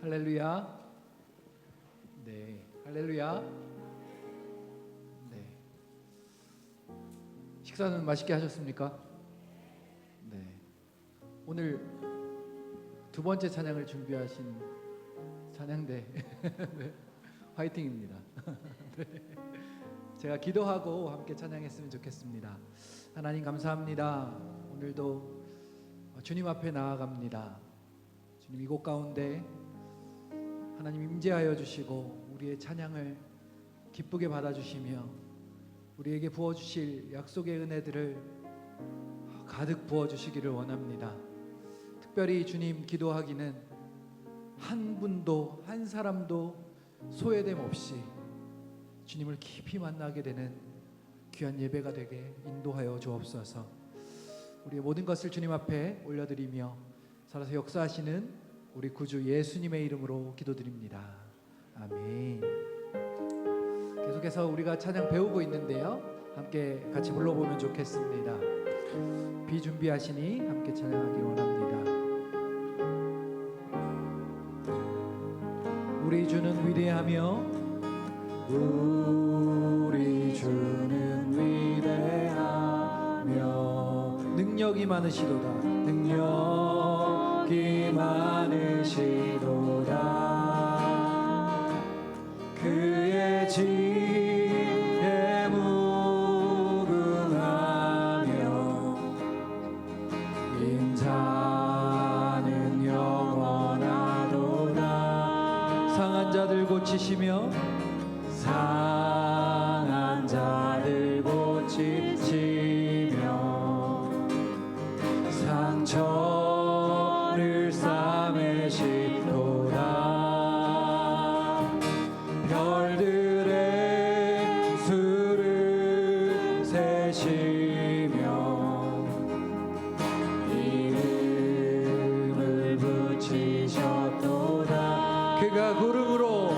할렐루야. 네, 할렐루야. 네. 식사는 맛있게 하셨습니까? 네. 오늘 두 번째 찬양을 준비하신 찬양대 네. 화이팅입니다. 네. 제가 기도하고 함께 찬양했으면 좋겠습니다. 하나님 감사합니다. 오늘도 주님 앞에 나아갑니다. 주님 이곳 가운데 하나님 임재하여 주시고 우리의 찬양을 기쁘게 받아주시며 우리에게 부어주실 약속의 은혜들을 가득 부어주시기를 원합니다. 특별히 주님 기도하기는 한 분도 한 사람도 소외됨 없이 주님을 깊이 만나게 되는 귀한 예배가 되게 인도하여 주옵소서. 우리의 모든 것을 주님 앞에 올려드리며 살아서 역사하시는 우리 구주 예수님의 이름으로 기도드립니다. 아멘. 계속해서 우리가 찬양 배우고 있는데요, 함께 같이 불러보면 좋겠습니다. 비준비하시니 함께 찬양하기 원합니다. 우리 주는 위대하며 우리 주는 위대하며 능력이 많으시도다. 능력이 많으시도다. 그의 지혜에 무궁하며 인자는 영원하도다. 상한 자들 고치시며 상한 자들 고치시며 상처를 싸매시도다. 별들의 수를 세시며 이름을 붙이셨도다. 그가 구름으로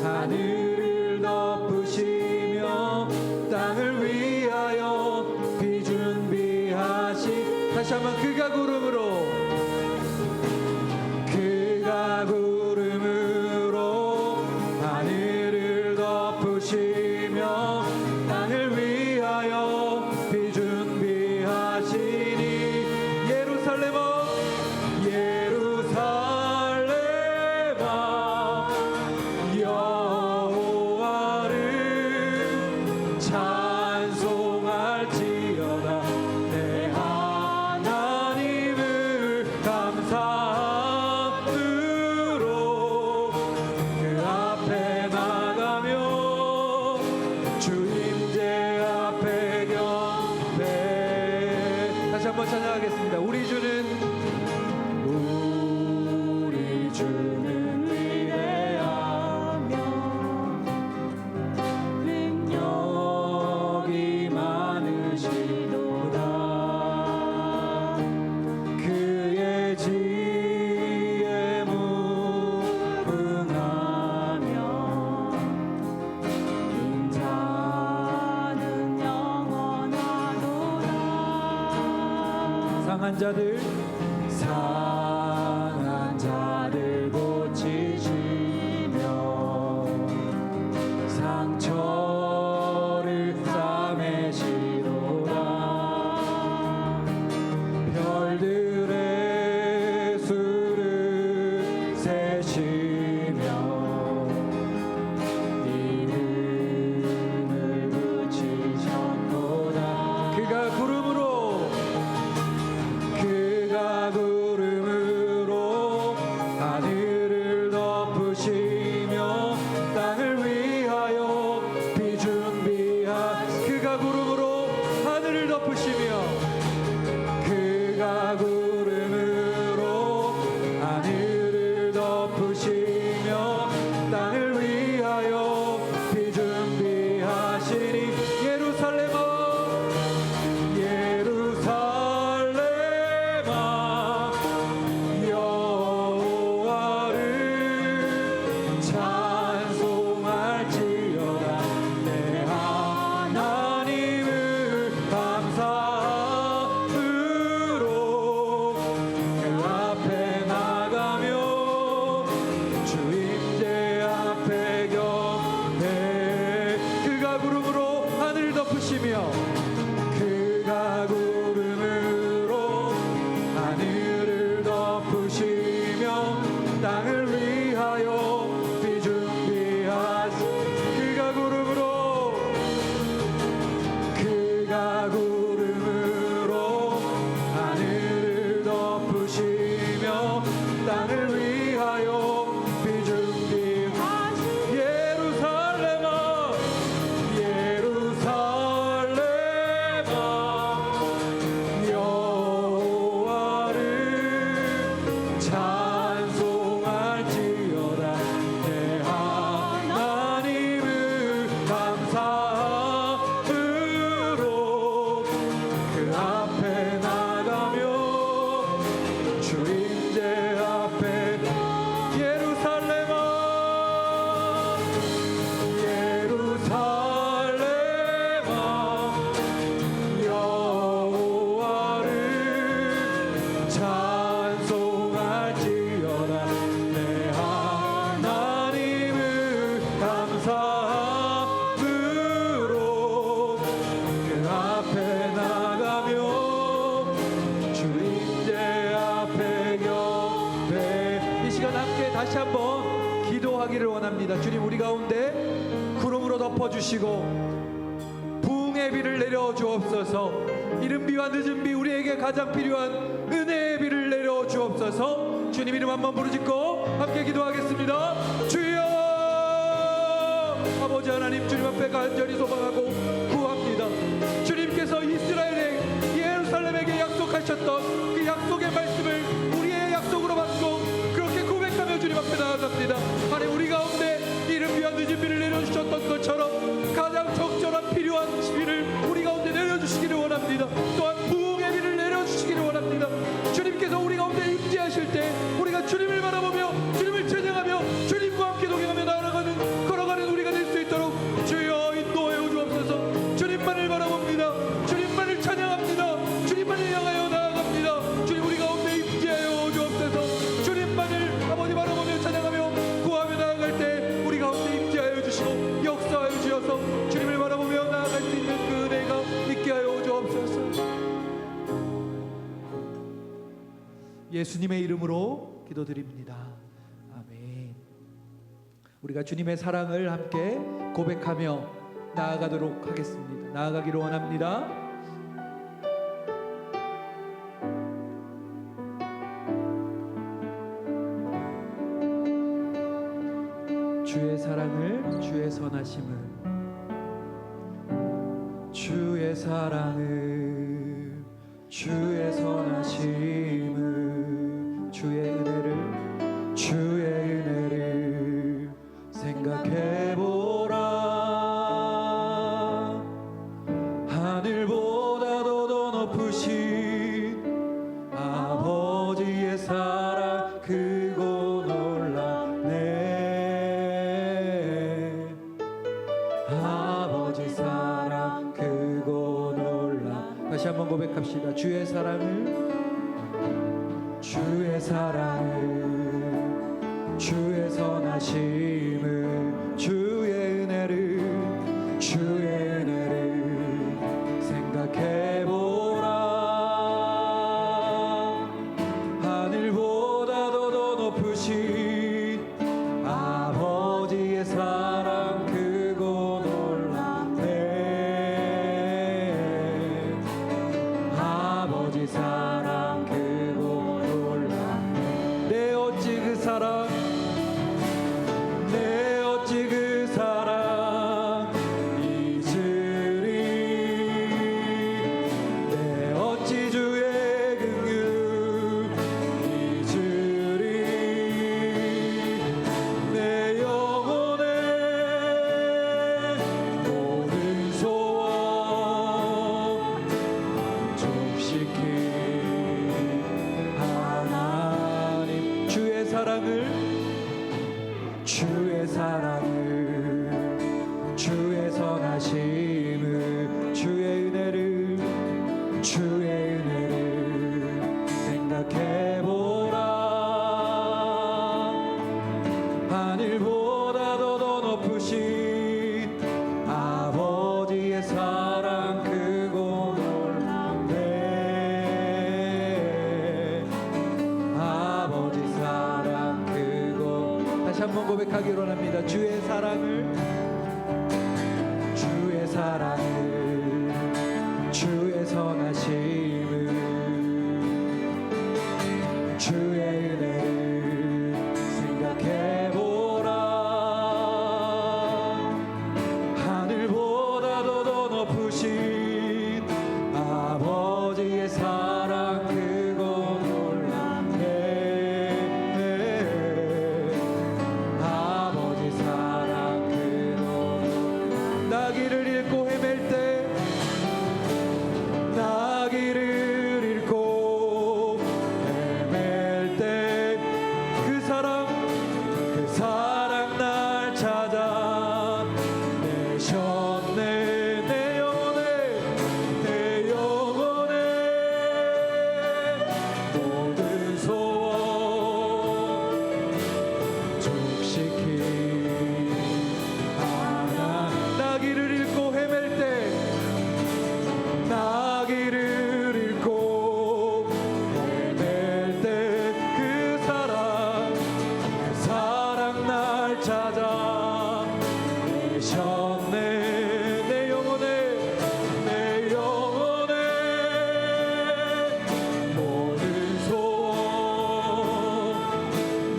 하늘을 덮으시며 땅을 위하여 비준비하시. 다시 한번 그가 구름으로 하늘을 덮으시며 땅을 위하여 비준비하시니 예루살렘아 여호와를 찬송할지어다. 내 하나님을 감사함으로 그 앞에 나가며 주 임재 앞에 경배. 다시 한번 찬양하겠습니다. 우리 주는 위대하며 능력이 많으시도다. 그의 지혜에 무궁하며 인자는 영원하도다. 상한 자들 고치시며 상처를 싸매시도다. 별들의 수를 세시며 이름을 붙이셨도다. 그가 구름으로 원합니다. 주님, 우리 가운데 구름으로 덮어주시고 부흥의 비를 내려 주옵소서. 이른 비와 늦은 비, 우리에게 가장 필요한 은혜의 비를 내려 주옵소서. 주님 이름 한번 부르짖고 함께 기도하겠습니다. 주여, 아버지 하나님, 주님 앞에 간절히 소망하고 구합니다. 주님께서 이스라엘의 예루살렘에게 약속하셨던 그 약속의 말씀을 우리의 약속으로 받고 그렇게 고백하며 주님 앞에 나아갑니다. 하나님, 우리 가운데 이른 비와 늦은 비를 내려주셨던 것처럼 가장 적절한 필요한 비를 우리 가운데 내려주시기를 원합니다. 또한 부흥의 비를 내려주시기를 원합니다. 주님께서 우리 가운데 임재하실 때 우리가 주님을 바라보며 주님을 찬양하며 주님과 함께 동행하며 걸어가는 우리가 될 수 있도록 주여 인도하여 주옵소서. 주님만을 바라봅니다. 주님만을 찬양합니다. 주님만을 향하여 나아갑니다. 주님, 우리 가운데 임재하여 주옵소서. 주님만을 아버지 바라보며 찬양하며 구하며 나아갈 때 우리 가운데 임재하여 주시고 역사하여 주셔서 주님을 바라보며 나아갈 수 있는 그 은혜가 있게 하여 주옵소서. 예수님의 이름으로 기도드립니다. 아멘. 우리가 주님의 사랑을 함께 고백하며 나아가도록 하겠습니다. 나아가기를 원합니다. 주의 사랑을, 주의 선하심을, 주의 사랑을, 주의 선하심을, 주의 은혜를 생각해보라. 하늘보다도 더 높으신 아버지의 사랑 크고 놀랍네. 아버지 사랑 크고 놀라. 다시 한번 고백합시다. 주의 사랑을, 주의 사랑을, 주의 선하심을, 주의 은혜를 생각해보라. 하늘보다도 더 높으신 아버지의 사랑 크고 놀랍네. 아버지 사랑 크고 놀랍네. 내 어찌 그 사랑, 내 어찌 그 사랑 잊으리. 내 어찌 주의 긍휼 잊으리. 내 영혼의 모든 소원 만족시킨 하나님. 주의 사랑을, 주의 사랑을, 주의 선하심을, 주의 은혜를 생각해보라. 하늘보다도 더 높으신 아버지의 사랑 크고 놀랍네. 아버지 사랑 크고. 다시 한번 고백하기로 합니다. 주의 사랑을, 주의 사랑을, 주의 선하심을, 주의 은혜를 생각해보라. 하늘보다도 더 높으신 아버지의 사랑 크고 놀랍네. 아버지 사랑 크고. 나 길을 잃고 헤맬 때, 나 길을 이루셨네 내 영혼에 모든 소원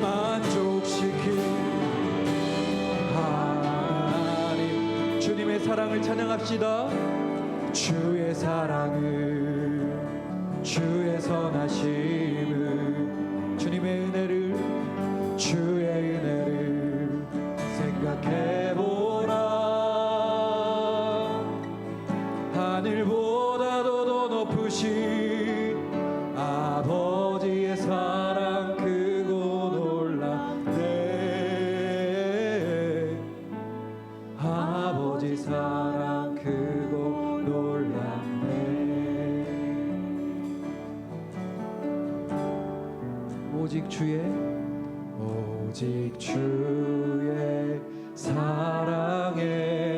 만족시킨 하나님 주님의 사랑을 찬양합시다. 주의 사랑을 주의 선하심을 주님의 은혜를 주의 은혜를 생각해보라 하늘보다도 더 높으신 아버지의 사랑 크고 놀랍네 아버지 사랑 크고 놀랍네 오직 주의 사랑에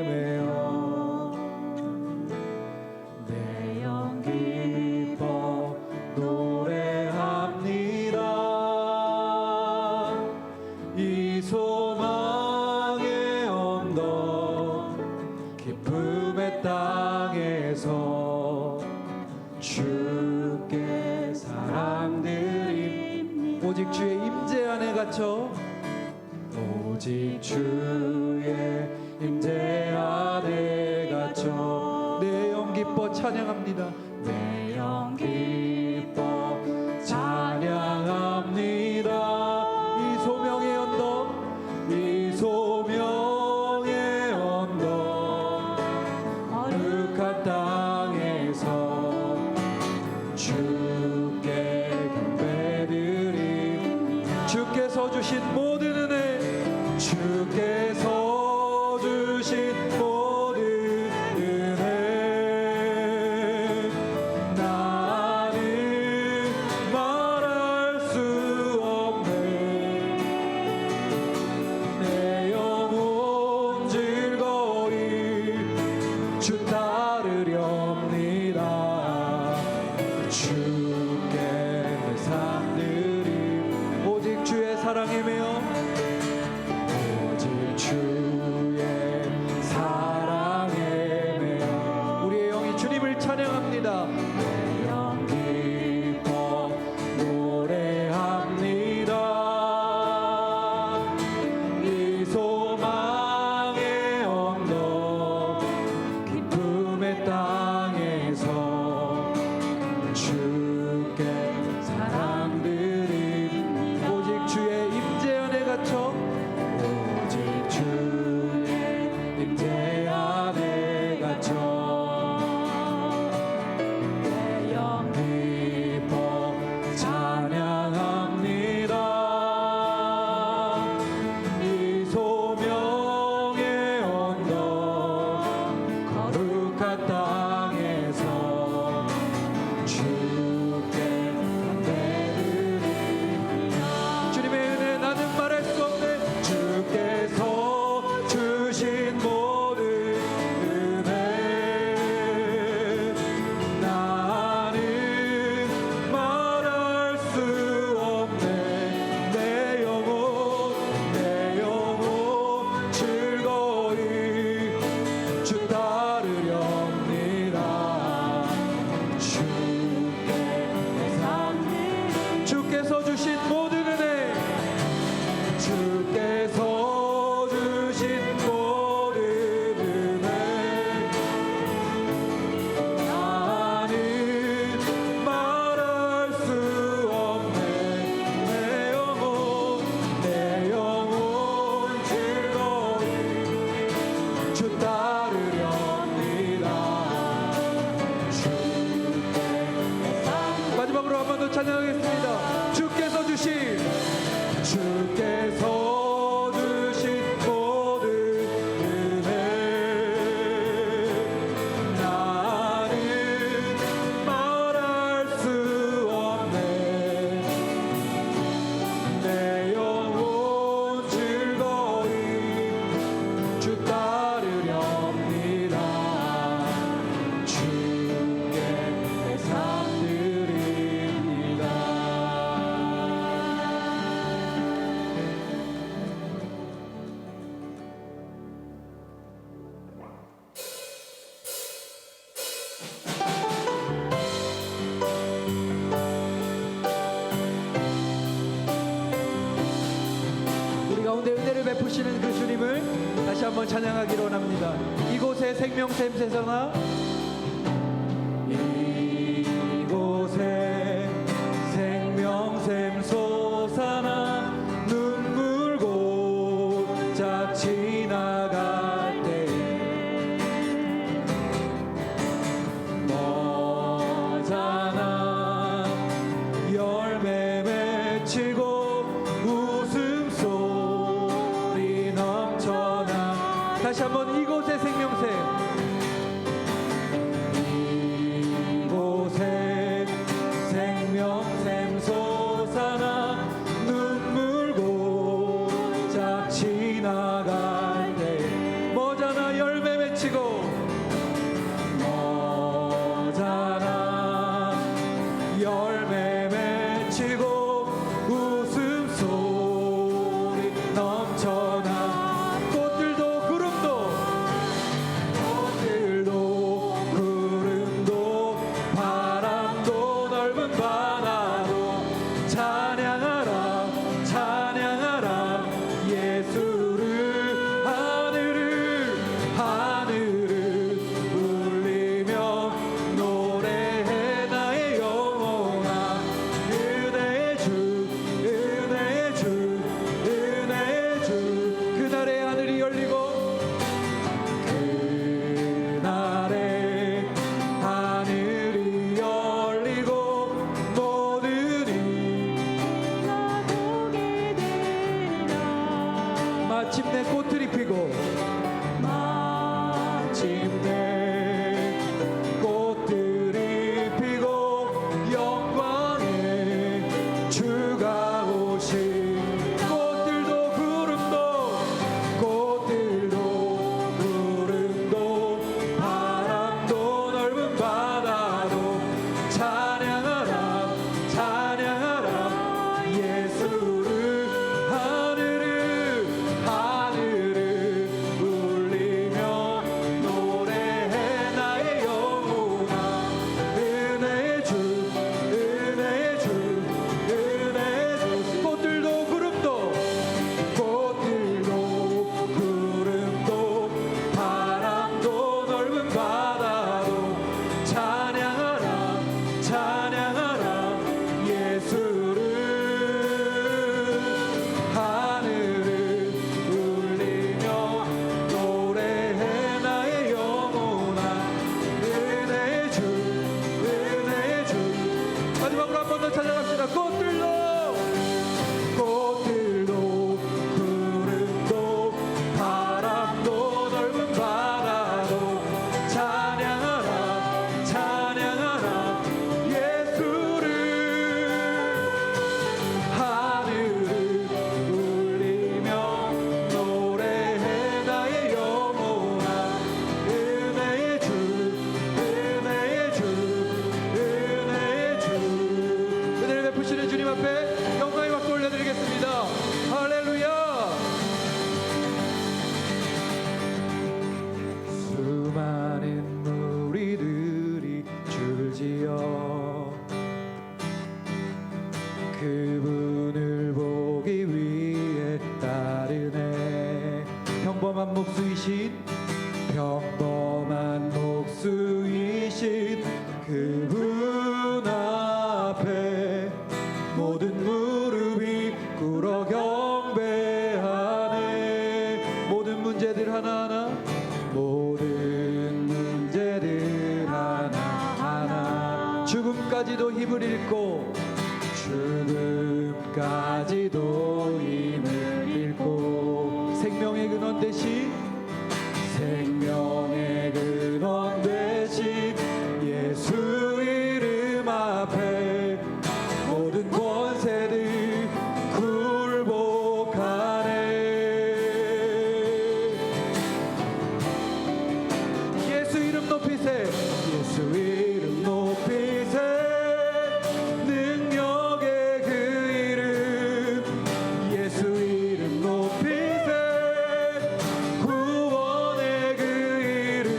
매여 내 영 기뻐 노래합니다 이 소망의 언덕 기쁨의 땅에서 주께 사랑드림 오직 주의 임재 안에 갇혀 오직 주의 임재 안에 갇혀 내 영 기뻐 찬양합니다. 내 영 기뻐 찬양합니다 이 소명의 언덕 이 소명의 언덕 거룩한 땅에서 주께 경배드림 주께서 주신 모든 은혜 주께서 주신 모든 은혜 나는 말할 수 없네 내 영혼 즐거이 주 따르렵니다 주께 내 삶들이 오직 주의 사랑에 매여 가운데 은혜를 베푸시는 그 주님을 다시 한번 찬양하기로 원합니다. 이곳에 생명샘새서나 이곳에 생명샘 솟아나 눈물고자 지나갈 때 머잖아 열매 맺히고 웃음소리 넘쳐나. 다시 한번 이곳에 생명샘 이곳에 생명샘 솟아나 눈물고자 지나갈 때 머잖아 열매 맺히고 머잖아 열매 맺히고 웃음소리 넘쳐나. 꽃들도 구름도 꽃들도 구름도 바람도 넓은 바다도 찬양하라 찬양하라 예수를. 하늘을 울리며 노래해 나의 영혼아. 은혜의 주 은혜의 주 은혜의 주. 그날의 하늘이 열리고 그날에 하늘이 열리고 모든 이가 보게 되리라. 마침내 꽃들이 피고 마침내 꽃들이 피고 영광의 주가 오신. 꽃들도 구름도 바람도 넓은 바다도 찬양하라 찬양하라 예수를. 하늘을 울리며 노래해 나의 영혼아. 은혜의 주 은혜의 주 은혜의 주. 꽃들도 구름도 구름도 바람도 넓은 바다도 찬양하라 찬양하라 예수를. 하늘을 울리며 노래해 나의 영혼아. 은혜의 주 은혜의 주. 마지막으로 한 번 더 찬양합시다. 꽃들도 구름도 바람도 넓은 바다도 찬양하라 찬양하라 예수를. 하늘을 울리며 노래해 나의 영혼아. 은혜의 주 은혜의 주 은혜의 주. 은혜를 베푸시는 주님 앞에 영광의 박수 올려드리겠습니다. 할렐루야. 수많은 무리들이 줄지어 그분을 보기 위해 따르네. 평범한 목수이신 그분 앞에 모든 무릎이 꿇어 경배하네. 모든 문제들 하나하나 죽음까지도 힘을 잃고 힘을 잃고 생명의 근원 되신 예수 이름 앞에 모든 권세들 굴복하네. 예수 이름 높이세. 예수 이름 높이세. 능력의 그 이름 예수 이름 높이세. 구원의 그 이름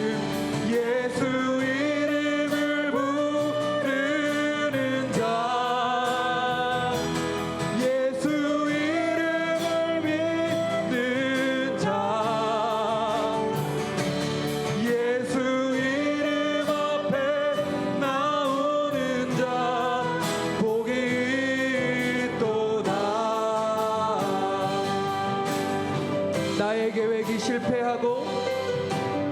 계획이 실패하고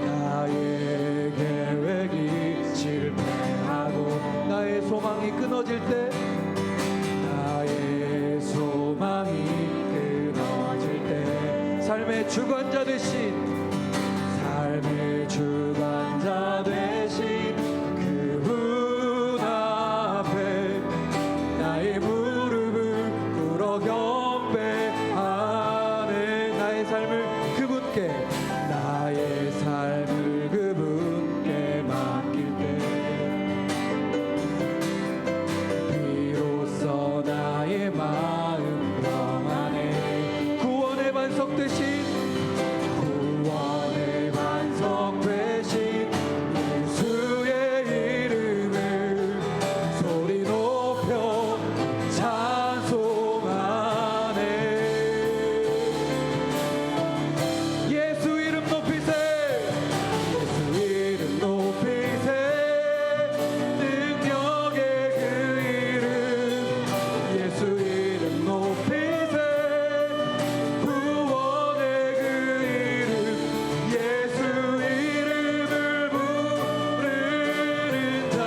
나의 계획이 실패하고 나의 소망이 끊어질 때 나의 소망이 끊어질 때 삶의 주관자 되신 삶의 주관자 되신 그분 앞에 나의 무릎을 꿇어 경배하네. 나의 삶을 그분께 나의 삶을 그분께 맡길 때 비로소 나의 마음 평안해. 구원의 반석 되신 구원의 반석 되신 예수의 이름을 소리 높여 찬송하네. 예수 이름 높이세 예수 이름 높이세. 능력의 그 이름 예수 이름 높이세. 구원의 그 이름 예수 이름을 부르는 자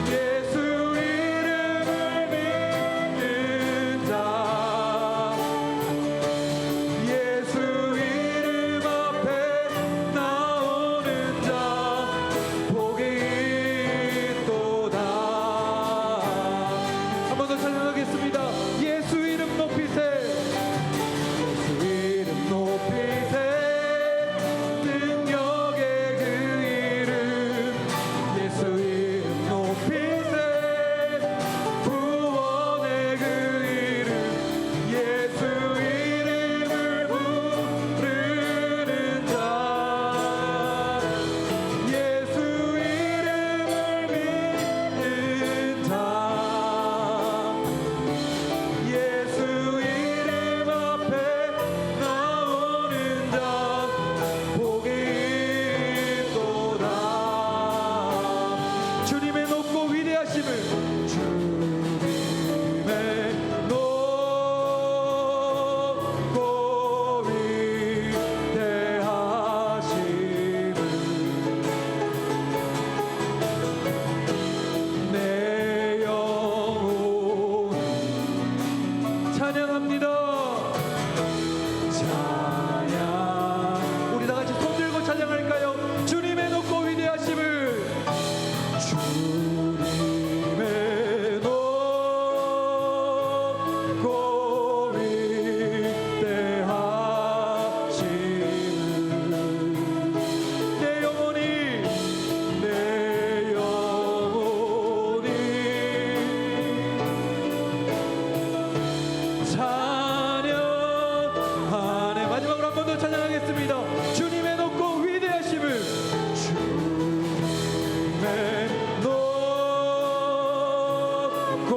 예수 이름을 믿는 자 예수 이름 앞에 나오는 자 복이 있도다. 한 번 더 찬양하겠습니다. 예수 이름 높이세 예수 이름 높이세. 능력의 그 이름 예수 이름 높이세. 구원의 그 이름 예수 이름을 부르는 자 예수 이름을 믿는 자 예수 이름 앞에 나오는 자 복이 있도다. 주님의 높고 위대하심을 주님의 높고 위대하심을 내 영혼이 찬양합니다. 찬양. 우리 다 같이 손 들고 찬양할까요? 주님의 높고 위대하심을 주님의 높고 위대하심을 내 영혼이 내 영혼이 찬양하네. 마지막으로 한 번 더 찬양하겠습니다. 주님의 높고 위대하심을 주님의 높고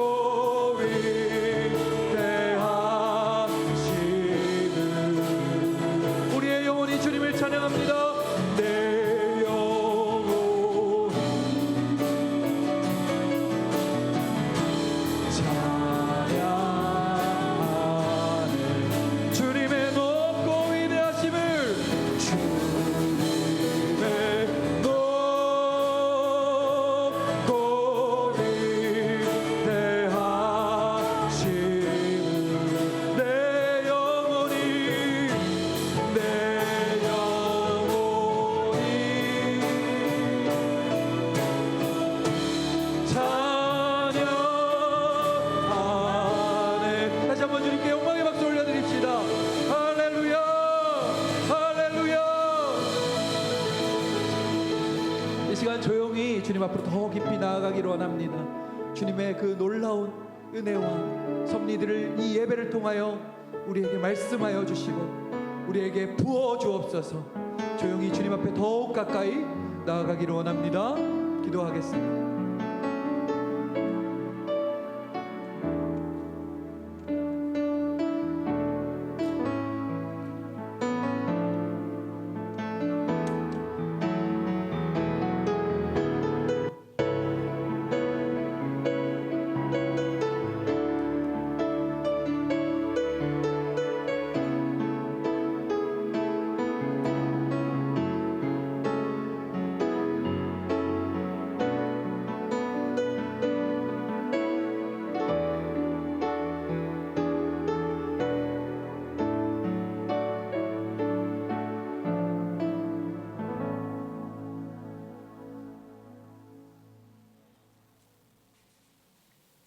위대하심을 우리의 영혼이 주님을 찬양합니다. 내 영혼이 찬양하네. 주님의 높고 위대하심을 주님의 높고 위대하심을 내 영혼이 찬양하네. 다시 한번 주님께 영광의 박수 올려드립시다. 할렐루야 할렐루야. 이 시간 조용히 주님 앞으로 더 깊이 나아가기를 원합니다. 주님의 그 놀라운 은혜와 섭리들을 이 예배를 통하여 우리에게 말씀하여 주시고 우리에게 부어 주옵소서. 조용히 주님 앞에 더욱 가까이 나아가기를 원합니다. 기도하겠습니다.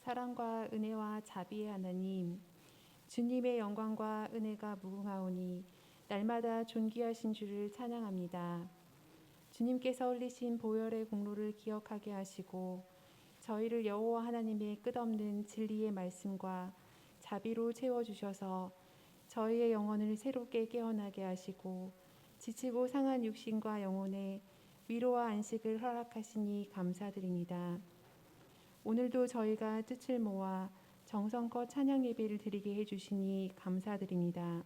사랑과 은혜와 자비의 하나님, 주님의 영광과 은혜가 무궁하오니 날마다 존귀하신 주를 찬양합니다. 주님께서 흘리신 보혈의 공로를 기억하게 하시고 저희를 여호와 하나님의 끝없는 진리의 말씀과 자비로 채워주셔서 저희의 영혼을 새롭게 깨어나게 하시고 지치고 상한 육신과 영혼에 위로와 안식을 허락하시니 감사드립니다. 오늘도 저희가 뜻을 모아 정성껏 찬양 예배를 드리게 해주시니 감사드립니다.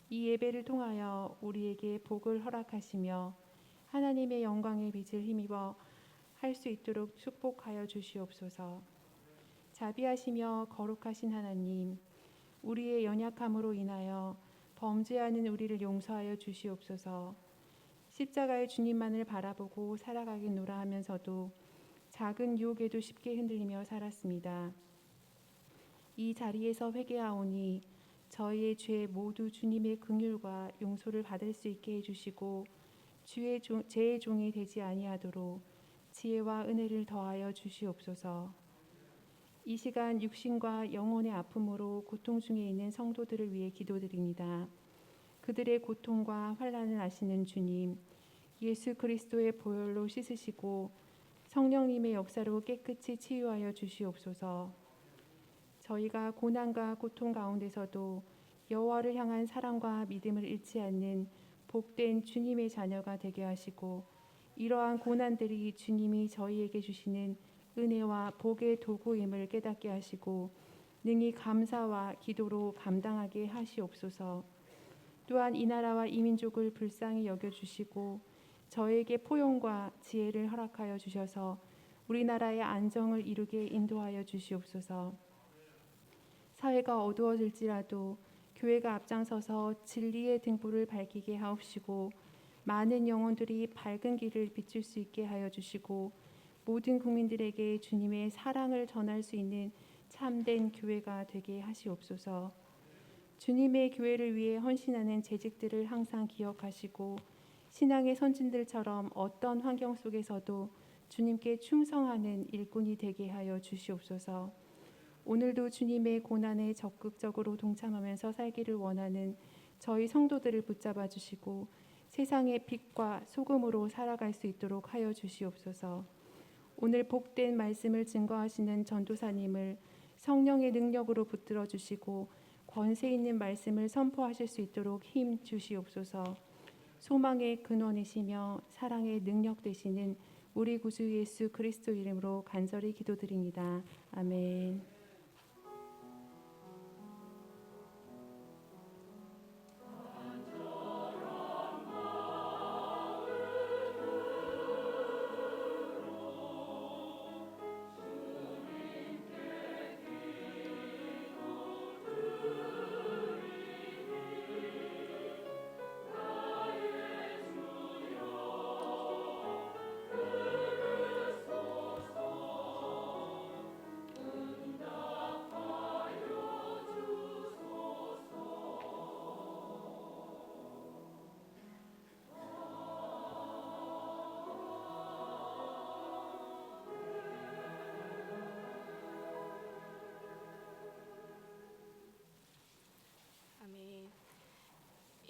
이 예배를 통하여 우리에게 복을 허락하시며 하나님의 영광의 빛을 힘입어 할 수 있도록 축복하여 주시옵소서. 자비하시며 거룩하신 하나님, 우리의 연약함으로 인하여 범죄하는 우리를 용서하여 주시옵소서. 십자가의 주님만을 바라보고 살아가겠노라 하면서도 작은 유혹에도 쉽게 흔들리며 살았습니다. 이 자리에서 회개하오니 저희의 죄 모두 주님의 긍휼과 용서를 받을 수 있게 해주시고 죄의 종이 되지 아니하도록 지혜와 은혜를 더하여 주시옵소서. 이 시간 육신과 영혼의 아픔으로 고통 중에 있는 성도들을 위해 기도드립니다. 그들의 고통과 환난을 아시는 주님, 예수 그리스도의 보혈로 씻으시고 성령님의 역사로 깨끗이 치유하여 주시옵소서. 저희가 고난과 고통 가운데서도 여호와를 향한 사랑과 믿음을 잃지 않는 복된 주님의 자녀가 되게 하시고 이러한 고난들이 주님이 저희에게 주시는 은혜와 복의 도구임을 깨닫게 하시고 능히 감사와 기도로 감당하게 하시옵소서. 또한 이 나라와 이 민족을 불쌍히 여겨주시고 저에게 포용과 지혜를 허락하여 주셔서 우리나라의 안정을 이루게 인도하여 주시옵소서. 사회가 어두워질지라도 교회가 앞장서서 진리의 등불을 밝히게 하옵시고 많은 영혼들이 밝은 길을 비출 수 있게 하여 주시고 모든 국민들에게 주님의 사랑을 전할 수 있는 참된 교회가 되게 하시옵소서. 주님의 교회를 위해 헌신하는 재직들을 항상 기억하시고 신앙의 선진들처럼 어떤 환경 속에서도 주님께 충성하는 일꾼이 되게 하여 주시옵소서. 오늘도 주님의 고난에 적극적으로 동참하면서 살기를 원하는 저희 성도들을 붙잡아 주시고 세상의 빛과 소금으로 살아갈 수 있도록 하여 주시옵소서. 오늘 복된 말씀을 증거하시는 전도사님을 성령의 능력으로 붙들어 주시고 권세 있는 말씀을 선포하실 수 있도록 힘 주시옵소서. 소망의 근원이시며 사랑의 능력 되시는 우리 구주 예수 그리스도 이름으로 간절히 기도드립니다. 아멘.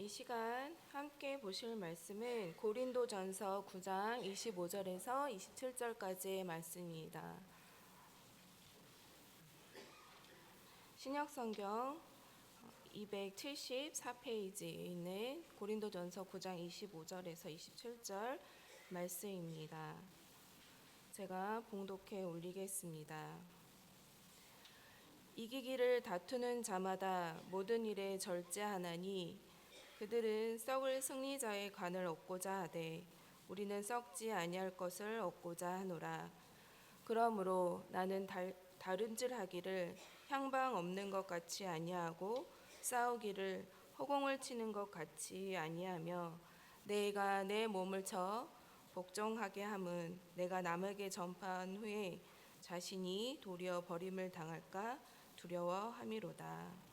이 시간 함께 보실 말씀은 고린도전서 9장 25절에서 27절까지의 말씀입니다. 신약성경 274페이지에 있는 고린도전서 9장 25절에서 27절 말씀입니다. 제가 봉독해 올리겠습니다. 이기기를 다투는 자마다 모든 일에 절제하나니 그들은 썩을 승리자의 관을 얻고자 하되 우리는 썩지 아니할 것을 얻고자 하노라. 그러므로 나는 다름질하기를 향방 없는 것 같이 아니하고 싸우기를 허공을 치는 것 같이 아니하며 내가 내 몸을 쳐 복종하게 함은 내가 남에게 전파한 후에 자신이 도리어 버림을 당할까 두려워함이로다.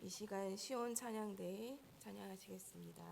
이 시간 시온 찬양대 찬양하시겠습니다.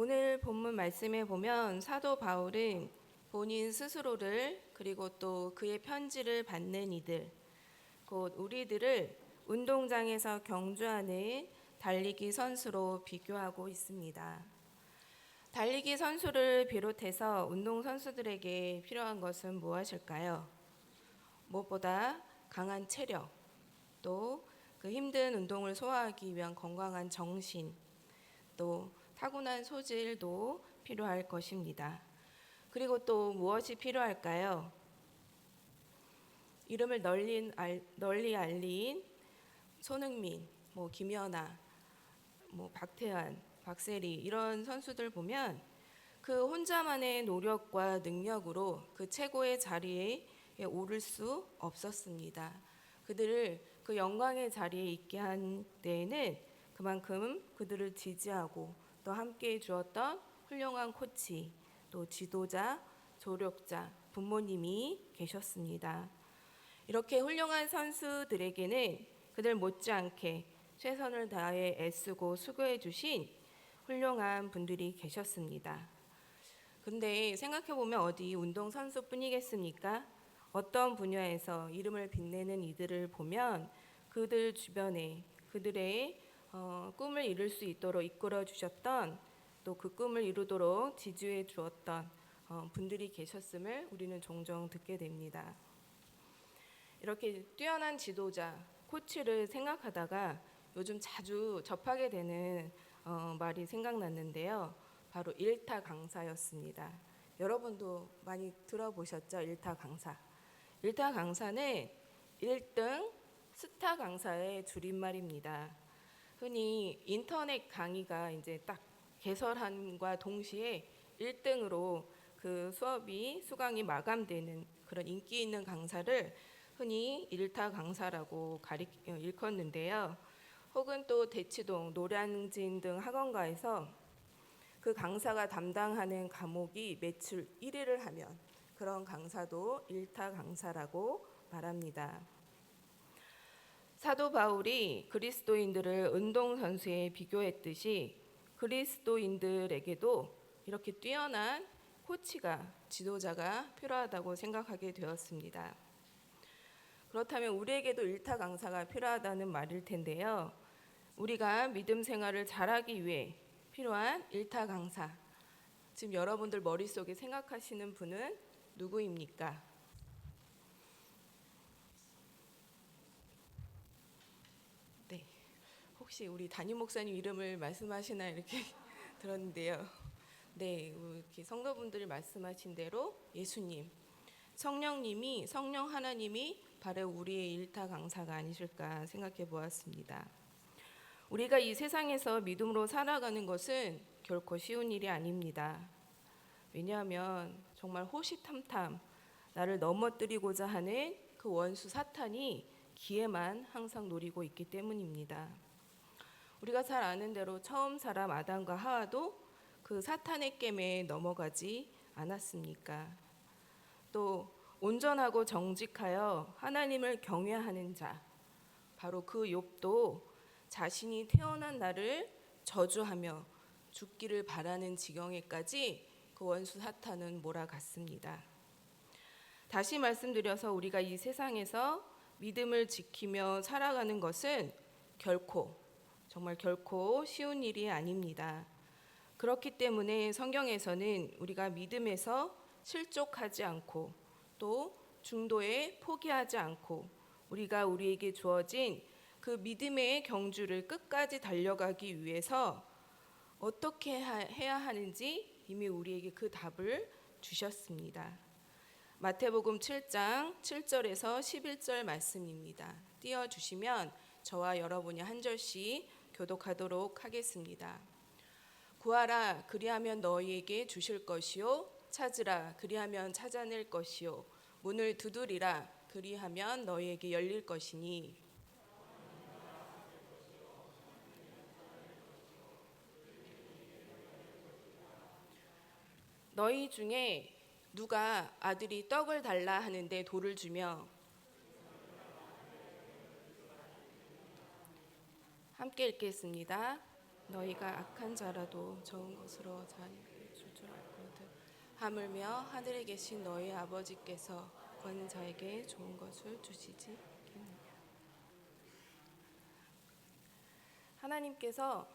오늘 본문 말씀에 보면 사도 바울은 본인 스스로를 그리고 또 그의 편지를 받는 이들, 곧 우리들을 운동장에서 경주하는 달리기 선수로 비교하고 있습니다. 달리기 선수를 비롯해서 운동 선수들에게 필요한 것은 무엇일까요? 무엇보다 강한 체력, 또 그 힘든 운동을 소화하기 위한 건강한 정신, 또 타고난 소질도 필요할 것입니다. 그리고 또 무엇이 필요할까요? 이름을 널리 알린 손흥민, 김연아, 박태환, 박세리 이런 선수들 보면 그 혼자만의 노력과 능력으로 그 최고의 자리에 오를 수 없었습니다. 그들을 그 영광의 자리에 있게 한 데에는 그만큼 그들을 지지하고 또 함께해 주었던 훌륭한 코치, 또 지도자, 조력자, 부모님이 계셨습니다. 이렇게 훌륭한 선수들에게는 그들 못지않게 최선을 다해 애쓰고 수고해 주신 훌륭한 분들이 계셨습니다. 근데 생각해 보면 어디 운동 선수뿐이겠습니까? 어떤 분야에서 이름을 빛내는 이들을 보면 그들 주변에 그들의 꿈을 이룰 수 있도록 이끌어 주셨던, 또 그 꿈을 이루도록 지지해 주었던 분들이 계셨음을 우리는 종종 듣게 됩니다. 이렇게 뛰어난 지도자, 코치를 생각하다가 요즘 자주 접하게 되는 말이 생각났는데요. 바로 일타 강사였습니다. 여러분도 많이 들어보셨죠? 일타 강사. 일타 강사는 1등 스타 강사의 줄임말입니다. 흔히 인터넷 강의가 이제 딱 개설함과 동시에 1등으로 그 수강이 마감되는 그런 인기 있는 강사를 흔히 일타 강사라고 일컫는데요. 혹은 또 대치동, 노량진 등 학원가에서 그 강사가 담당하는 과목이 매출 1위를 하면 그런 강사도 일타 강사라고 말합니다. 사도 바울이 그리스도인들을 운동선수에 비교했듯이 그리스도인들에게도 이렇게 뛰어난 코치가, 지도자가 필요하다고 생각하게 되었습니다. 그렇다면 우리에게도 일타 강사가 필요하다는 말일 텐데요. 우리가 믿음 생활을 잘하기 위해 필요한 일타 강사, 지금 여러분들 머릿속에 생각하시는 분은 누구입니까? 네, 혹시 우리 담임 목사님 이름을 말씀하시나 이렇게 들었는데요. 네, 이렇게 성도분들이 말씀하신 대로 예수님, 성령 하나님이 바로 우리의 일타 강사가 아니실까 생각해 보았습니다. 우리가 이 세상에서 믿음으로 살아가는 것은 결코 쉬운 일이 아닙니다. 왜냐하면 정말 호시탐탐 나를 넘어뜨리고자 하는 그 원수 사탄이 기회만 항상 노리고 있기 때문입니다. 우리가 잘 아는 대로 처음 사람 아담과 하와도 그 사탄의 깸에 넘어가지 않았습니까? 또 온전하고 정직하여 하나님을 경외하는 자, 바로 그 욥도 자신이 태어난 날을 저주하며 죽기를 바라는 지경에까지 그 원수 사탄은 몰아갔습니다. 다시 말씀드려서 우리가 이 세상에서 믿음을 지키며 살아가는 것은 정말 결코 쉬운 일이 아닙니다. 그렇기 때문에 성경에서는 우리가 믿음에서 실족하지 않고 또 중도에 포기하지 않고 우리에게 주어진 그 믿음의 경주를 끝까지 달려가기 위해서 어떻게 해야 하는지 이미 우리에게 그 답을 주셨습니다. 마태복음 7장 7절에서 11절 말씀입니다. 띄워주시면 저와 여러분이 한 절씩 교독하도록 하겠습니다. 구하라 그리하면 너희에게 주실 것이요 찾으라 그리하면 찾아낼 것이요 문을 두드리라 그리하면 너희에게 열릴 것이니 너희 중에 누가 아들이 떡을 달라 하는데 돌을 주며 함께 읽겠습니다. 너희가 악한 자라도 좋은 것으로 자녀를 줄 줄 알거든. 하물며 하늘에 계신 너희 아버지께서 구하는 자에게 좋은 것을 주시지 않겠느냐. 하나님께서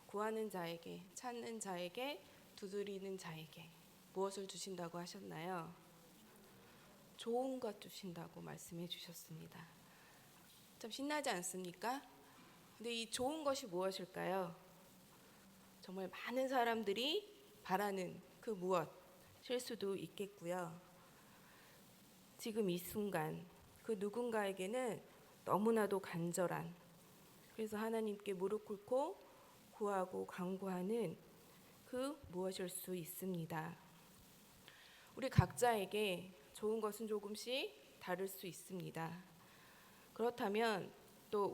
구하는 자에게, 찾는 자에게, 두드리는 자에게 무엇을 주신다고 하셨나요? 좋은 것 주신다고 말씀해 주셨습니다. 참 신나지 않습니까? 근데 이 좋은 것이 무엇일까요? 정말 많은 사람들이 바라는 그 무엇일 수도 있겠고요. 지금 이 순간 그 누군가에게는 너무나도 간절한, 그래서 하나님께 무릎 꿇고 구하고 간구하는 그 무엇일 수 있습니다. 우리 각자에게 좋은 것은 조금씩 다를 수 있습니다. 그렇다면 또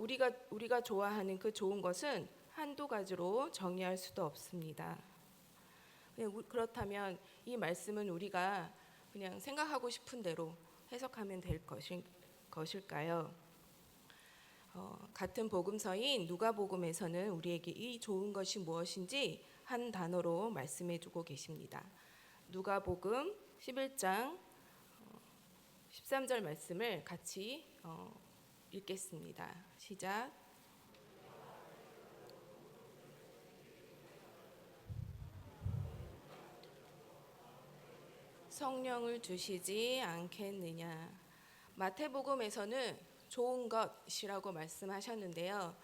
우리가 좋아하는 그 좋은 것은 한두 가지로 정의할 수도 없습니다. 그렇다면 이 말씀은 우리가 그냥 생각하고 싶은 대로 해석하면 될 것일까요? 같은 복음서인 누가복음에서는 우리에게 이 좋은 것이 무엇인지 한 단어로 말씀해 주고 계십니다. 누가복음 11장 13절 말씀을 같이 읽겠습니다. 시작. 성령을 주시지 않겠느냐. 마태복음에서는 좋은 것이라고 말씀하셨는데요.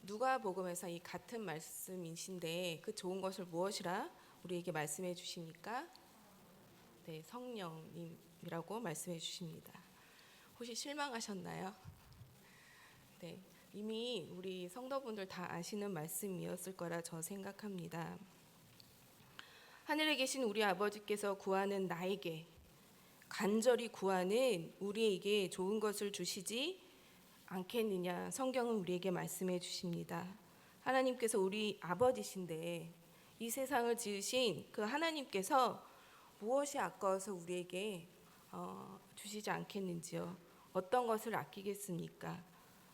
누가복음에서 이 같은 말씀이신데 그 좋은 것을 무엇이라 우리에게 말씀해 주십니까? 네, 성령님이라고 말씀해 주십니다. 혹시 실망하셨나요? 네, 이미 우리 성도분들 다 아시는 말씀이었을 거라 저 생각합니다. 하늘에 계신 우리 아버지께서 구하는 나에게, 간절히 구하는 우리에게 좋은 것을 주시지 않겠느냐. 성경은 우리에게 말씀해 주십니다. 하나님께서 우리 아버지신데 이 세상을 지으신 그 하나님께서 무엇이 아까워서 우리에게 주시지 않겠는지요. 어떤 것을 아끼겠습니까?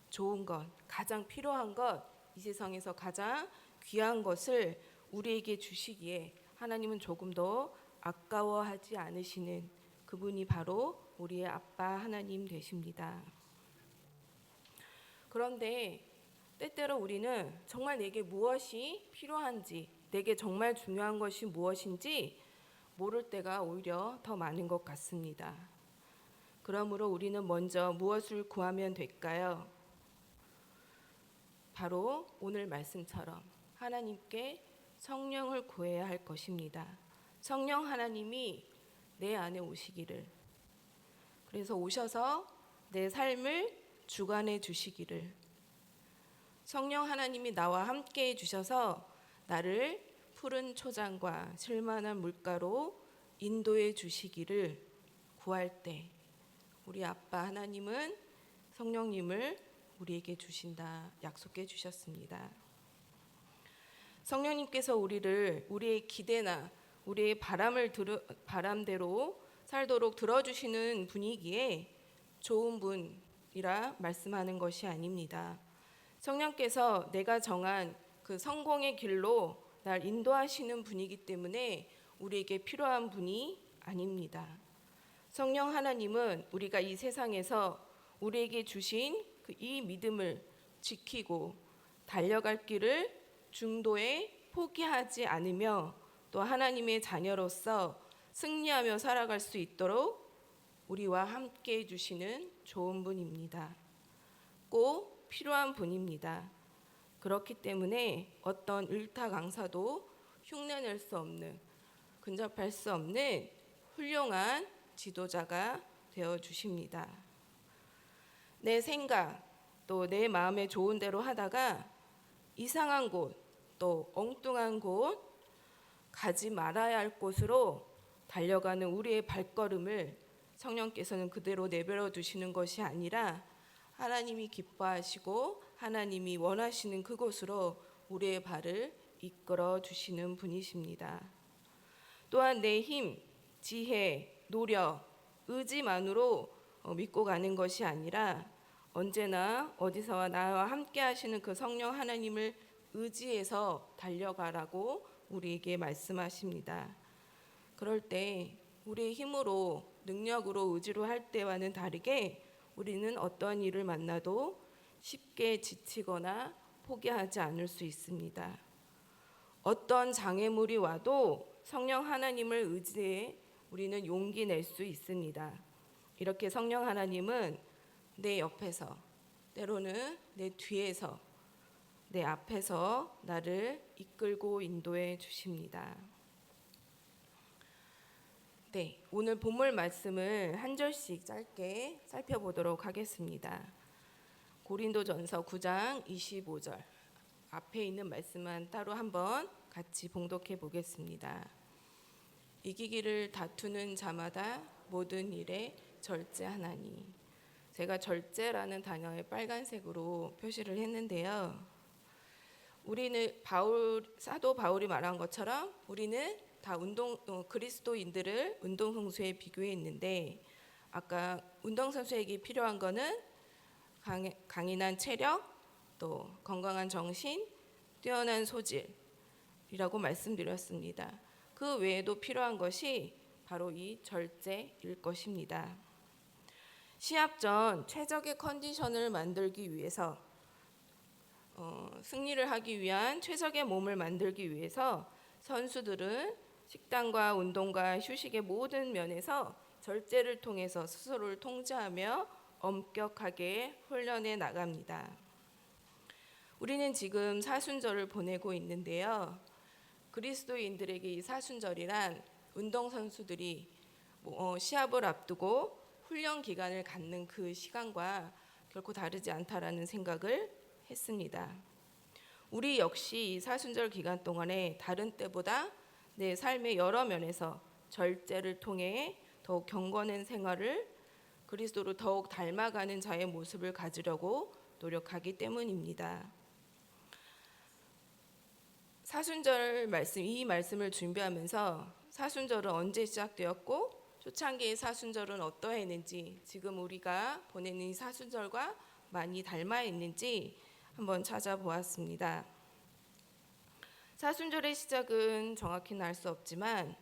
좋은 것, 가장 필요한 것, 이 세상에서 가장 귀한 것을 우리에게 주시기에 하나님은 조금 더 아까워하지 않으시는 그분이 바로 우리의 아빠 하나님 되십니다. 그런데 때때로 우리는 정말 내게 무엇이 필요한지, 내게 정말 중요한 것이 무엇인지 모를 때가 오히려 더 많은 것 같습니다. 그러므로 우리는 먼저 무엇을 구하면 될까요? 바로 오늘 말씀처럼 하나님께 성령을 구해야 할 것입니다. 성령 하나님이 내 안에 오시기를, 그래서 오셔서 내 삶을 주관해 주시기를, 성령 하나님이 나와 함께 해 주셔서 나를 푸른 초장과 실만한 물가로 인도해 주시기를 구할 때 우리 아빠 하나님은 성령님을 우리에게 주신다 약속해 주셨습니다. 성령님께서 우리의 기대나 우리의 바람대로 살도록 들어주시는 분이기에 좋은 분이라 말씀하는 것이 아닙니다. 성령께서 내가 정한 그 성공의 길로 날 인도하시는 분이기 때문에 우리에게 필요한 분이 아닙니다. 성령 하나님은 우리가 이 세상에서 우리에게 주신 이 믿음을 지키고 달려갈 길을 중도에 포기하지 않으며 또 하나님의 자녀로서 승리하며 살아갈 수 있도록 우리와 함께 해주시는 좋은 분입니다. 꼭 필요한 분입니다. 그렇기 때문에 어떤 일타강사도 흉내낼 수 없는, 근접할 수 없는 훌륭한 지도자가 되어주십니다. 내 생각 또 내 마음에 좋은 대로 하다가 이상한 곳 또 엉뚱한 곳, 가지 말아야 할 곳으로 달려가는 우리의 발걸음을 성령께서는 그대로 내버려 두시는 것이 아니라 하나님이 기뻐하시고 하나님이 원하시는 그곳으로 우리의 발을 이끌어 주시는 분이십니다. 또한 내 힘, 지혜, 노력, 의지만으로 믿고 가는 것이 아니라 언제나 어디서와 나와 함께 하시는 그 성령 하나님을 의지해서 달려가라고 우리에게 말씀하십니다. 그럴 때 우리의 힘으로 능력으로 의지로 할 때와는 다르게 우리는 어떠한 일을 만나도 쉽게 지치거나 포기하지 않을 수 있습니다. 어떤 장애물이 와도 성령 하나님을 의지해 우리는 용기 낼 수 있습니다. 이렇게 성령 하나님은 내 옆에서, 때로는 내 뒤에서, 내 앞에서 나를 이끌고 인도해 주십니다. 네, 오늘 본문 말씀을 한 절씩 짧게 살펴보도록 하겠습니다. 고린도전서 9장 25절, 앞에 있는 말씀만 따로 한번 같이 봉독해 보겠습니다. 이기기를 다투는 자마다 모든 일에 절제하나니. 제가 절제라는 단어에 빨간색으로 표시를 했는데요. 우리는 사도 바울이 말한 것처럼 우리는 다 그리스도인들을 운동선수에 비교했는데, 아까 운동선수에게 필요한 거는 강인한 체력, 또 건강한 정신, 뛰어난 소질이라고 말씀드렸습니다. 그 외에도 필요한 것이 바로 이 절제일 것입니다. 시합 전 최적의 컨디션을 만들기 위해서, 승리를 하기 위한 최적의 몸을 만들기 위해서 선수들은 식단과 운동과 휴식의 모든 면에서 절제를 통해서 스스로를 통제하며 엄격하게 훈련해 나갑니다. 우리는 지금 사순절을 보내고 있는데요. 그리스도인들에게 이 사순절이란 운동선수들이 시합을 앞두고 훈련 기간을 갖는 그 시간과 결코 다르지 않다라는 생각을 했습니다. 우리 역시 이 사순절 기간 동안에 다른 때보다 내 삶의 여러 면에서 절제를 통해 더욱 경건한 생활을, 그리스도로 더욱 닮아가는 자의 모습을 가지려고 노력하기 때문입니다. 사순절 말씀, 이 말씀을 준비하면서 사순절은 언제 시작되었고 초창기의 사순절은 어떠했는지, 지금 우리가 보내는 이 사순절과 많이 닮아 있는지 한번 찾아보았습니다. 사순절의 시작은 정확히는 알 수 없지만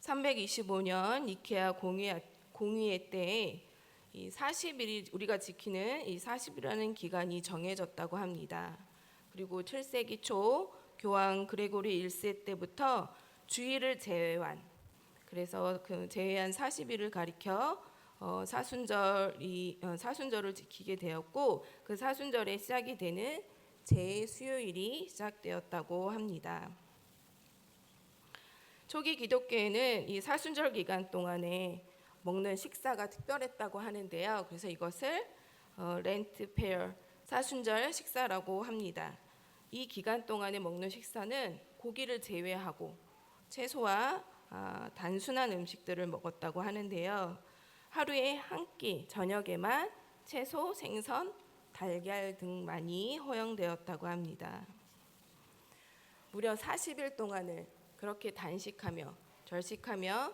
325년 니케아 공의회 때에 이 40일이 우리가 지키는 이 40일이라는 기간이 정해졌다고 합니다. 그리고 7세기 초 교황 그레고리 1세 때부터 주일을 제외한, 그래서 그 제외한 40일을 가리켜 사순절을 지키게 되었고, 그 사순절의 시작이 되는 제-수요일이 시작되었다고 합니다. 초기 기독교에는 이 사순절 기간 동안에 먹는 식사가 특별했다고 하는데요. 그래서 이것을 렌트 페어, 사순절 식사라고 합니다. 이 기간 동안에 먹는 식사는 고기를 제외하고 채소와 단순한 음식들을 먹었다고 하는데요. 하루에 한 끼, 저녁에만 채소, 생선, 달걀 등만이 허용되었다고 합니다. 무려 40일 동안을 그렇게 단식하며 절식하며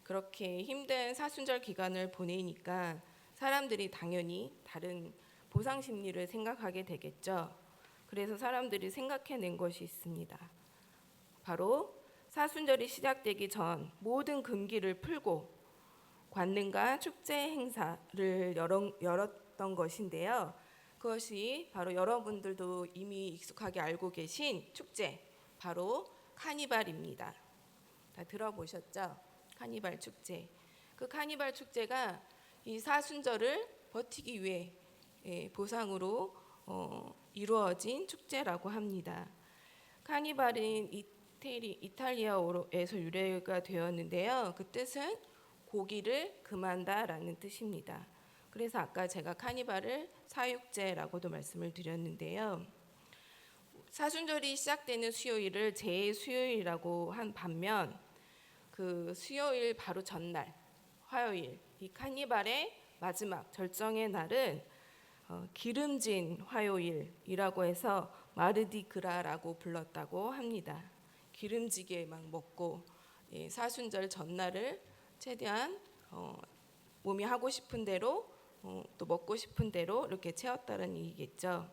그렇게 힘든 사순절 기간을 보내니까 사람들이 당연히 다른 보상 심리를 생각하게 되겠죠. 그래서 사람들이 생각해낸 것이 있습니다. 바로 사순절이 시작되기 전 모든 금기를 풀고 관능과 축제 행사를 열었던 것인데요. 그것이 바로 여러분들도 이미 익숙하게 알고 계신 축제, 바로 카니발입니다. 다 들어보셨죠? 카니발 축제. 그 카니발 축제가 이 사순절을 버티기 위해 보상으로 이루어진 축제라고 합니다. 카니발은 이탈리아어에서 유래가 되었는데요. 그 뜻은 고기를 금한다라는 뜻입니다. 그래서 아까 제가 카니발을 사육제라고도 말씀을 드렸는데요. 사순절이 시작되는 수요일을 제-수요일이라고 한 반면, 그 수요일 바로 전날 화요일, 이 카니발의 마지막 절정의 날은 기름진 화요일이라고 해서 마르디그라라고 불렀다고 합니다. 기름지게 막 먹고 사순절 전날을 최대한 몸이 하고 싶은 대로 또 먹고 싶은 대로 이렇게 채웠다는 얘기겠죠.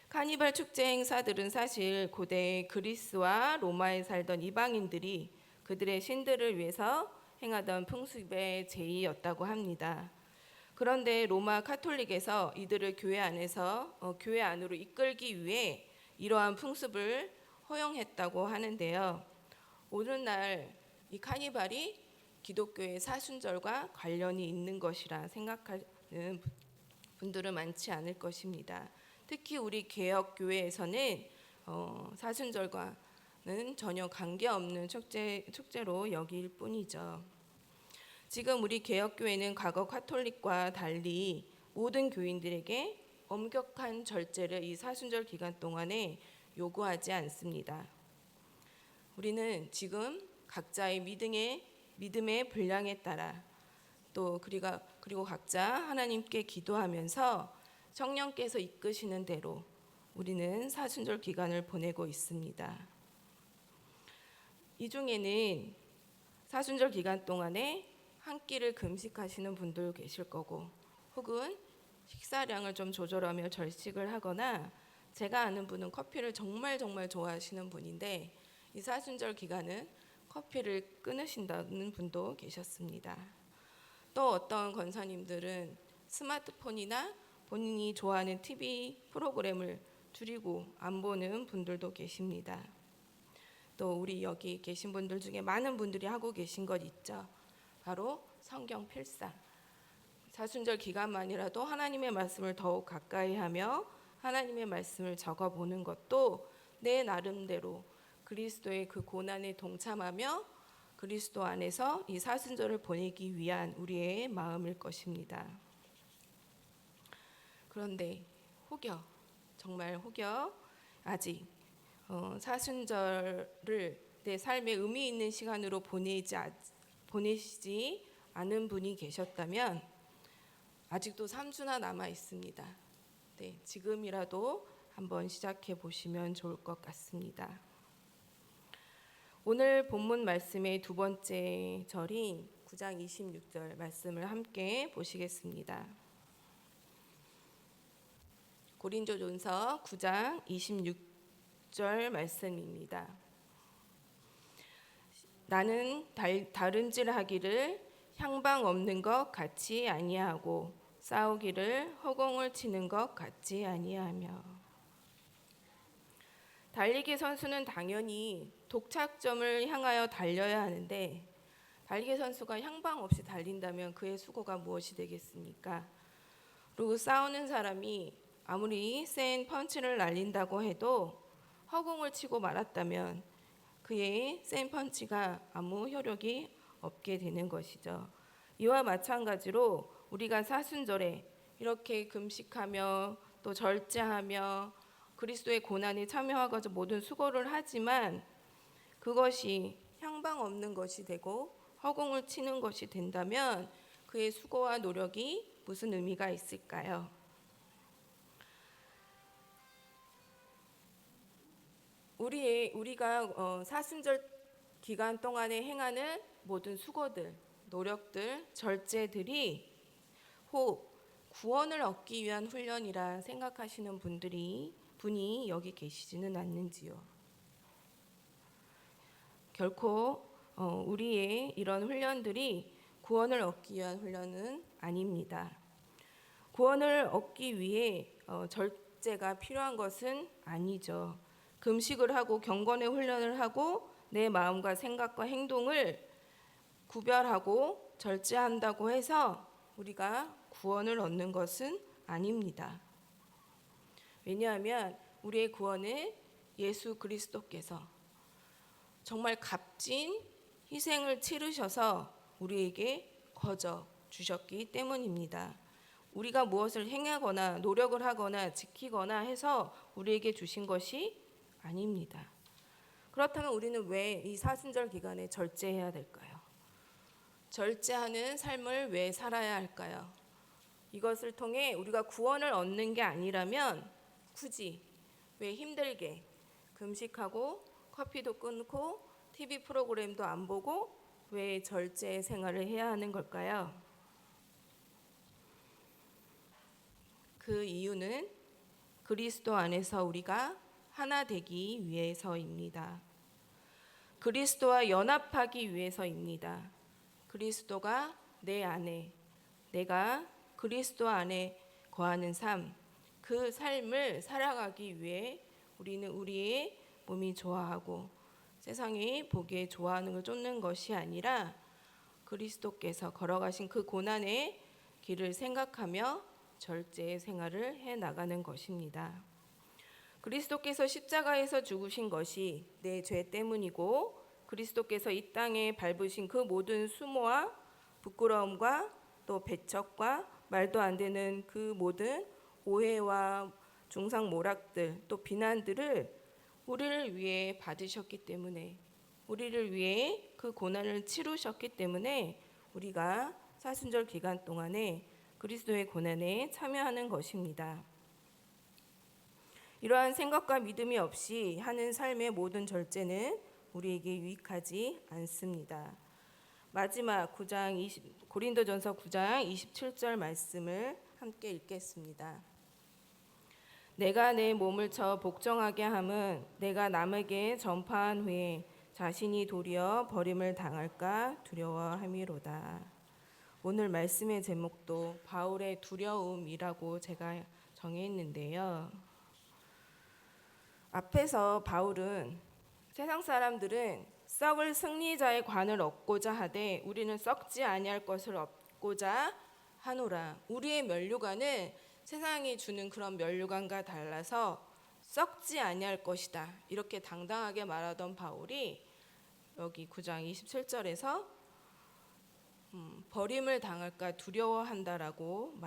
카니발 축제 행사들은 사실 고대 그리스와 로마에 살던 이방인들이 그들의 신들을 위해서 행하던 풍습의 제의였다고 합니다. 그런데 로마 카톨릭에서 이들을 교회 안으로 이끌기 위해 이러한 풍습을 허용했다고 하는데요. 오늘날 이 카니발이 기독교의 사순절과 관련이 있는 것이라 생각하는 분들은 많지 않을 것입니다. 특히 우리 개혁교회에서는 사순절과는 전혀 관계없는 축제로 여길 뿐이죠. 지금 우리 개혁교회는 과거 카톨릭과 달리 모든 교인들에게 엄격한 절제를 이 사순절 기간 동안에 요구하지 않습니다. 우리는 지금 각자의 믿음의 분량에 따라 또 그리고 각자 하나님께 기도하면서 성령께서 이끄시는 대로 우리는 사순절 기간을 보내고 있습니다. 이 중에는 사순절 기간 동안에 한 끼를 금식하시는 분들 계실 거고, 혹은 식사량을 좀 조절하며 절식을 하거나, 제가 아는 분은 커피를 정말 좋아하시는 분인데 이 사순절 기간은 커피를 끊으신다는 분도 계셨습니다. 또 어떤 권사님들은 스마트폰이나 본인이 좋아하는 TV 프로그램을 줄이고 안 보는 분들도 계십니다. 또 우리 여기 계신 분들 중에 많은 분들이 하고 계신 것 있죠. 바로 성경 필사. 사순절 기간만이라도 하나님의 말씀을 더욱 가까이 하며 하나님의 말씀을 적어보는 것도 내 나름대로 그리스도의 그 고난에 동참하며 그리스도 안에서 이 사순절을 보내기 위한 우리의 마음일 것입니다. 그런데 정말 아직 사순절을 내 삶에 의미 있는 시간으로 보내시지 않은 분이 계셨다면 아직도 3주나 남아 있습니다. 네, 지금이라도 한번 시작해 보시면 좋을 것 같습니다. 오늘 본문 말씀의 두 번째 절인 9장 26절 말씀을 함께 보시겠습니다. 고린도전서 9장 26절 말씀입니다. 나는 다름질하기를 향방 없는 것 같이 아니하고 싸우기를 허공을 치는 것 같지 아니하며. 달리기 선수는 당연히 독착점을 향하여 달려야 하는데 달리기 선수가 향방 없이 달린다면 그의 수고가 무엇이 되겠습니까? 그리고 싸우는 사람이 아무리 센 펀치를 날린다고 해도 허공을 치고 말았다면 그의 센 펀치가 아무 효력이 없게 되는 것이죠. 이와 마찬가지로 우리가 사순절에 이렇게 금식하며 또 절제하며 그리스도의 고난에 참여하고자 모든 수고를 하지만 그것이 향방 없는 것이 되고 허공을 치는 것이 된다면 그의 수고와 노력이 무슨 의미가 있을까요? 우리가 사순절 기간 동안에 행하는 모든 수고들, 노력들, 절제들이 혹 구원을 얻기 위한 훈련이라 생각하시는 분이 여기 계시지는 않는지요. 결코 우리의 이런 훈련들이 구원을 얻기 위한 훈련은 아닙니다. 구원을 얻기 위해 절제가 필요한 것은 아니죠. 금식을 하고 경건의 훈련을 하고 내 마음과 생각과 행동을 구별하고 절제한다고 해서 우리가 구원을 얻는 것은 아닙니다. 왜냐하면 우리의 구원은 예수 그리스도께서 정말 값진 희생을 치르셔서 우리에게 거저 주셨기 때문입니다. 우리가 무엇을 행하거나 노력을 하거나 지키거나 해서 우리에게 주신 것이 아닙니다. 그렇다면 우리는 왜 이 사순절 기간에 절제해야 될까요? 절제하는 삶을 왜 살아야 할까요? 이것을 통해 우리가 구원을 얻는 게 아니라면 굳이 왜 힘들게 금식하고 커피도 끊고 TV 프로그램도 안 보고 왜 절제 생활을 해야 하는 걸까요? 그 이유는 그리스도 안에서 우리가 하나 되기 위해서입니다. 그리스도와 연합하기 위해서입니다. 그리스도가 내 안에, 내가 그리스도 안에 거하는 삶, 그 삶을 살아가기 위해 우리는 우리의 몸이 좋아하고 세상이 보기에 좋아하는 걸 쫓는 것이 아니라 그리스도께서 걸어가신 그 고난의 길을 생각하며 절제의 생활을 해 나가는 것입니다. 그리스도께서 십자가에서 죽으신 것이 내 죄 때문이고 그리스도께서 이 땅에 밟으신 그 모든 수모와 부끄러움과 또 배척과 말도 안 되는 그 모든 오해와 중상모략들 또 비난들을 우리를 위해 받으셨기 때문에 우리를 위해 그 고난을 치르셨기 때문에 우리가 사순절 기간 동안에 그리스도의 고난에 참여하는 것입니다. 이러한 생각과 믿음이 없이 하는 삶의 모든 절제는 우리에게 유익하지 않습니다. 마지막 고린도전서 9장 27절 말씀을 함께 읽겠습니다. 내가 내 몸을 쳐 복종하게 함은 내가 남에게 전파한 후에 자신이 도리어 버림을 당할까 두려워함이로다. 오늘 말씀의 제목도 바울의 두려움이라고 제가 정했는데요. 앞에서 바울은 세상 사람들은 썩을 승리자의 관을 얻고자 하되 우리는 썩지 아니할 것을 얻고자 하노라. 우리의 면류관은 세상이 주는 그런 면류관과 달라서 썩지 아니할 것이다. 이렇게 당당하게 말하던 바울이 여기 9장 27절에서 버림을 당할까 두려워한다라고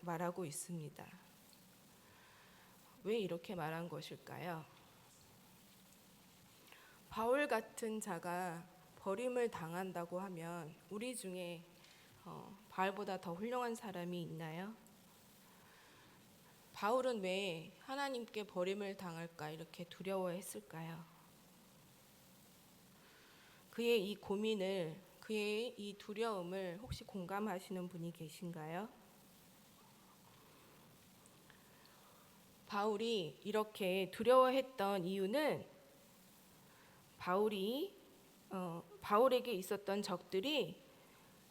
말하고 있습니다. 왜 이렇게 말한 것일까요? 바울 같은 자가 버림을 당한다고 하면 우리 중에 바울보다 더 훌륭한 사람이 있나요? 바울은 왜 하나님께 버림을 당할까 이렇게 두려워했을까요? 그의 이 고민을, 그의 이 두려움을 혹시 공감하시는 분이 계신가요? 바울이 이렇게 두려워했던 이유는 바울에게 있었던 적들이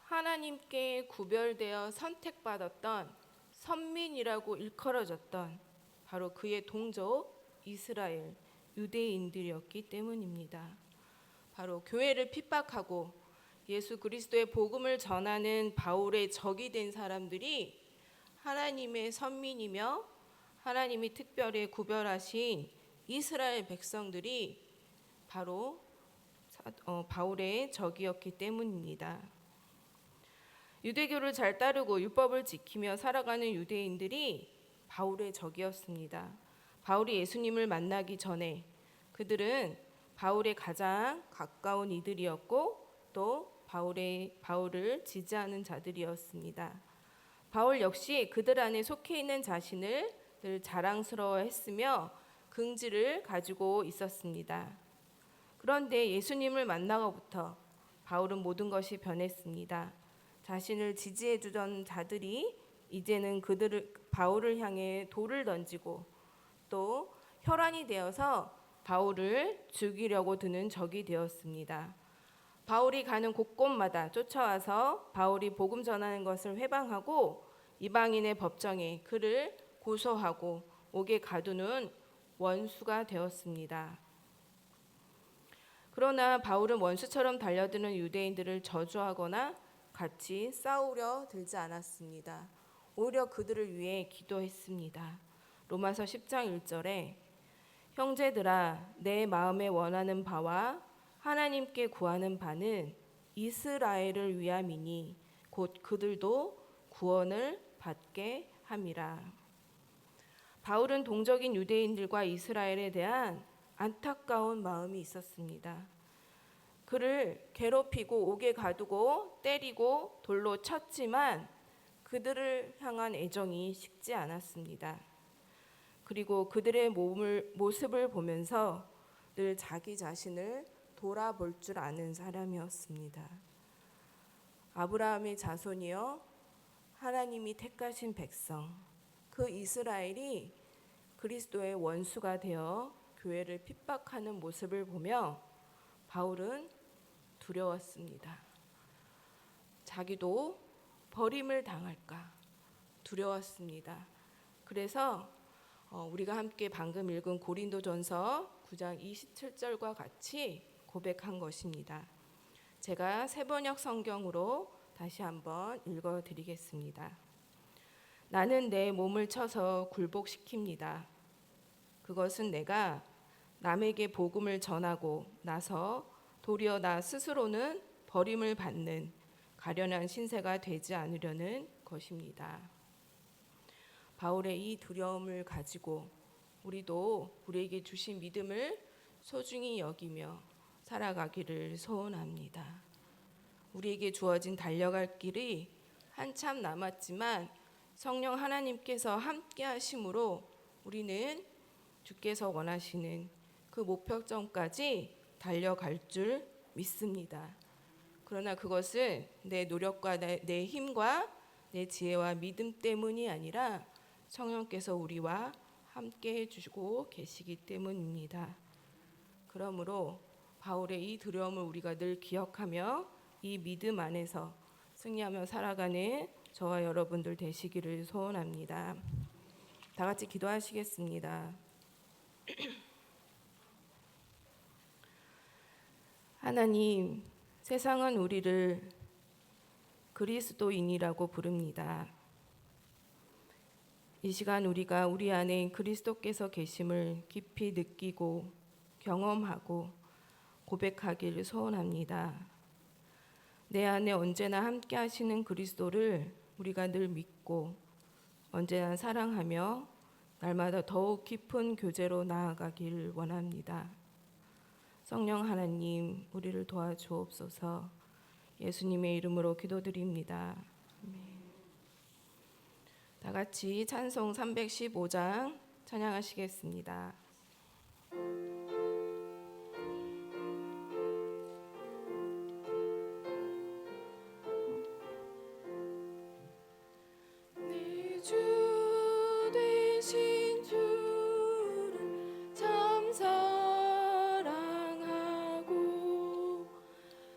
하나님께 구별되어 선택받았던 선민이라고 일컬어졌던 바로 그의 동족 이스라엘 유대인들이었기 때문입니다. 바로 교회를 핍박하고 예수 그리스도의 복음을 전하는 바울의 적이 된 사람들이 하나님의 선민이며 하나님이 특별히 구별하신 이스라엘 백성들이 바로 바울의 적이었기 때문입니다. 유대교를 잘 따르고 율법을 지키며 살아가는 유대인들이 바울의 적이었습니다. 바울이 예수님을 만나기 전에 그들은 바울의 가장 가까운 이들이었고 또 바울을 지지하는 자들이었습니다. 바울 역시 그들 안에 속해 있는 자신을 늘 자랑스러워했으며 긍지를 가지고 있었습니다. 그런데 예수님을 만나고부터 바울은 모든 것이 변했습니다. 자신을 지지해 주던 자들이 이제는 바울을 향해 돌을 던지고 또 혈안이 되어서 바울을 죽이려고 드는 적이 되었습니다. 바울이 가는 곳곳마다 쫓아와서 바울이 복음 전하는 것을 회방하고 이방인의 법정에 그를 고소하고 옥에 가두는 원수가 되었습니다. 그러나 바울은 원수처럼 달려드는 유대인들을 저주하거나 같이 싸우려 들지 않았습니다. 오히려 그들을 위해 기도했습니다. 로마서 10장 1절에 형제들아 내 마음에 원하는 바와 하나님께 구하는 바는 이스라엘을 위함이니 곧 그들도 구원을 받게 함이라. 바울은 동적인 유대인들과 이스라엘에 대한 안타까운 마음이 있었습니다. 그를 괴롭히고 옥에 가두고 때리고 돌로 쳤지만 그들을 향한 애정이 식지 않았습니다. 그리고 그들의 모습을 보면서 늘 자기 자신을 돌아볼 줄 아는 사람이었습니다. 아브라함의 자손이여 하나님이 택하신 백성, 그 이스라엘이 그리스도의 원수가 되어 교회를 핍박하는 모습을 보며 바울은 두려웠습니다. 자기도 버림을 당할까 두려웠습니다. 그래서 우리가 함께 방금 읽은 고린도전서 9장 27절과 같이 고백한 것입니다. 제가 새번역 성경으로 다시 한번 읽어드리겠습니다. 나는 내 몸을 쳐서 굴복시킵니다. 그것은 내가 남에게 복음을 전하고 나서 도리어 나 스스로는 버림을 받는 가련한 신세가 되지 않으려는 것입니다. 바울의 이 두려움을 가지고 우리도 우리에게 주신 믿음을 소중히 여기며 살아가기를 소원합니다. 우리에게 주어진 달려갈 길이 한참 남았지만 성령 하나님께서 함께 하심으로 우리는 주께서 원하시는 그 목표점까지 달려갈 줄 믿습니다. 그러나 그것은 내 노력과 내 힘과 내 지혜와 믿음 때문이 아니라 성령께서 우리와 함께 해주시고 계시기 때문입니다. 그러므로 바울의 이 두려움을 우리가 늘 기억하며 이 믿음 안에서 승리하며 살아가는 저와 여러분들 되시기를 소원합니다. 다 같이 기도하시겠습니다. 하나님, 세상은 우리를 그리스도인이라고 부릅니다. 이 시간 우리가 우리 안에 그리스도께서 계심을 깊이 느끼고 경험하고 고백하기를 소원합니다. 내 안에 언제나 함께 하시는 그리스도를 우리가 늘 믿고 언제나 사랑하며 날마다 더욱 깊은 교제로 나아가길 원합니다. 성령 하나님, 우리를 도와주옵소서. 예수님의 이름으로 기도드립니다. 아멘. 다 같이 찬송 315장 찬양하시겠습니다. 내 주 되신 주를 참 사랑하고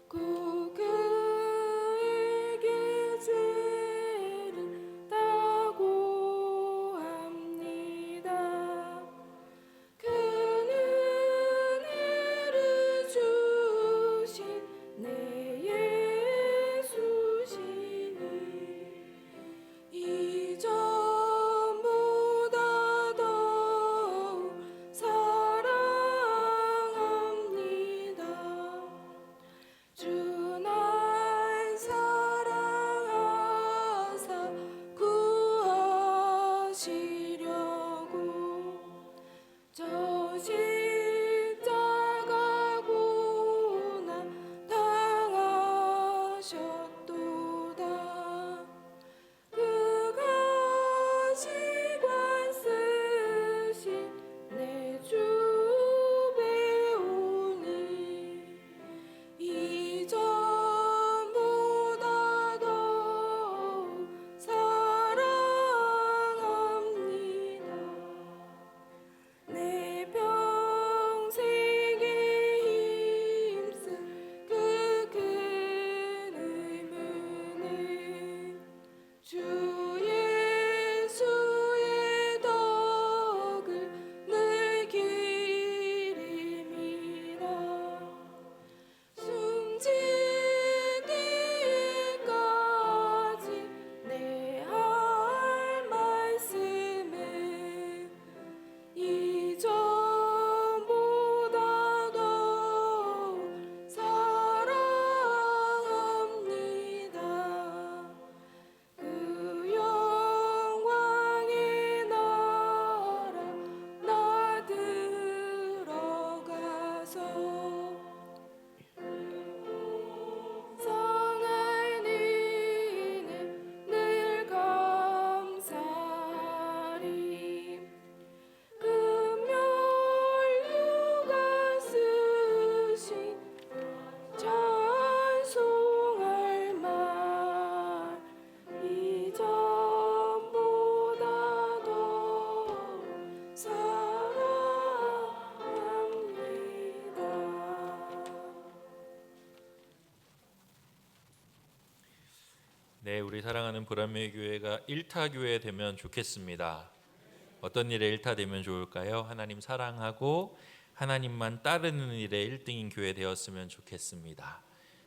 곧 그의 계시를 따고 합니다. 그는 올해 우리 사랑하는 보람의 교회가 일타 교회 되면 좋겠습니다. 어떤 일에 일타 되면 좋을까요? 하나님 사랑하고 하나님만 따르는 일에 1등인 교회 되었으면 좋겠습니다.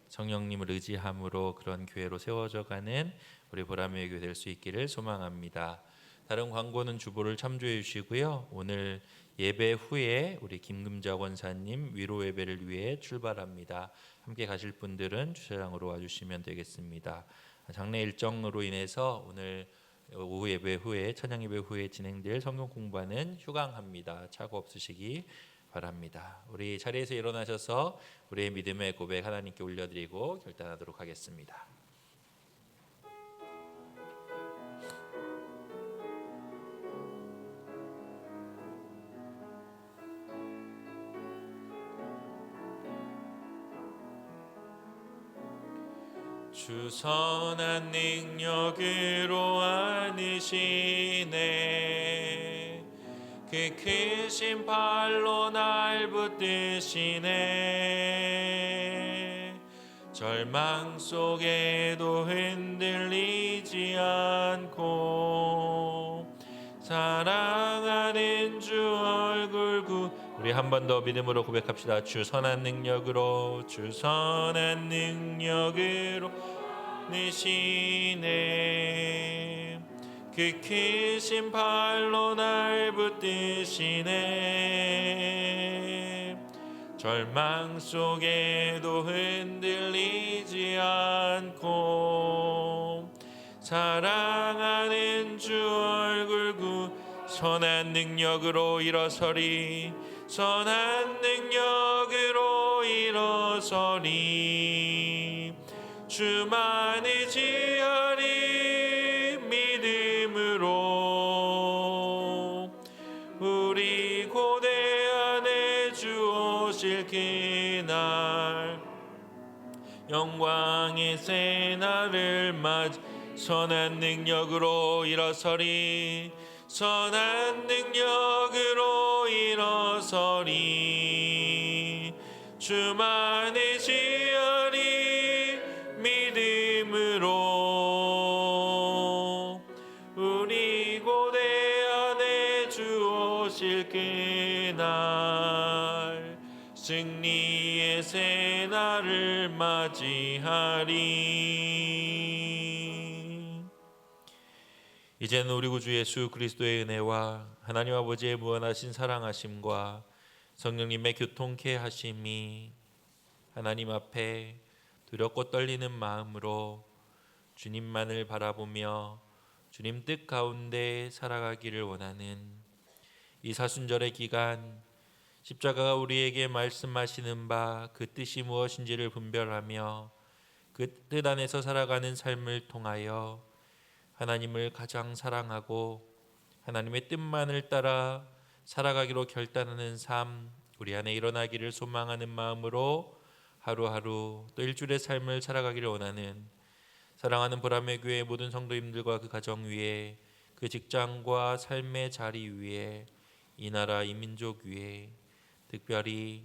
성령님을 의지함으로 그런 교회로 세워져 가는 우리 보람의 교회 될 수 있기를 소망합니다. 다른 광고는 주보를 참조해 주시고요. 오늘 예배 후에 우리 김금자 원사님 위로 예배를 위해 출발합니다. 함께 가실 분들은 주차장으로 와주시면 되겠습니다. 장례 일정으로 인해서 오늘 오후 예배 후에 찬양 예배 후에 진행될 성경 공부는 휴강합니다. 착오 없으시기 바랍니다. 우리 자리에서 일어나셔서 우리의 믿음의 고백 하나님께 올려드리고 결단하도록 하겠습니다. 주 선한 능력으로 안으시네 그 크신 팔로 날 붙드시네 절망 속에도 흔들리지 않고 사랑하는 주 얼굴 우리 한 번 더 믿음으로 고백합시다. 주 선한 능력으로 주 선한 능력으로 내시네 그 크신 팔로 날 붙드시네 절망 속에도 흔들리지 않고 사랑하는 주 얼굴 선한 능력으로 일어서리 선한 능력으로 일어서리 주만 의지하리 믿음으로 우리 고대 안에 주 오실 그날 영광의 새날을 맞이 선한 능력으로 일어서리 선한 능력으로 일어서리 주만 의지하리 믿음으로 우리 고대 안에 주 오실 그날 승리의 새날을 맞이하리. 이제는 우리 구주 예수 그리스도의 은혜와 하나님 아버지의 무한하신 사랑하심과 성령님의 교통케 하심이 하나님 앞에 두렵고 떨리는 마음으로 주님만을 바라보며 주님 뜻 가운데 살아가기를 원하는 이 사순절의 기간 십자가가 우리에게 말씀하시는 바 그 뜻이 무엇인지를 분별하며 그 뜻 안에서 살아가는 삶을 통하여 하나님을 가장 사랑하고 하나님의 뜻만을 따라 살아가기로 결단하는 삶 우리 안에 일어나기를 소망하는 마음으로 하루하루 또 일주일의 삶을 살아가기를 원하는 사랑하는 보람의 교회 모든 성도님들과 그 가정 위에 그 직장과 삶의 자리 위에 이 나라 이 민족 위에 특별히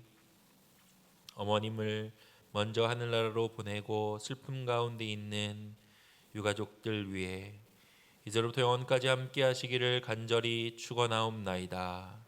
어머님을 먼저 하늘나라로 보내고 슬픔 가운데 있는 유가족들 위해 이제로부터 영원까지 함께 하시기를 간절히 축원하옵나이다.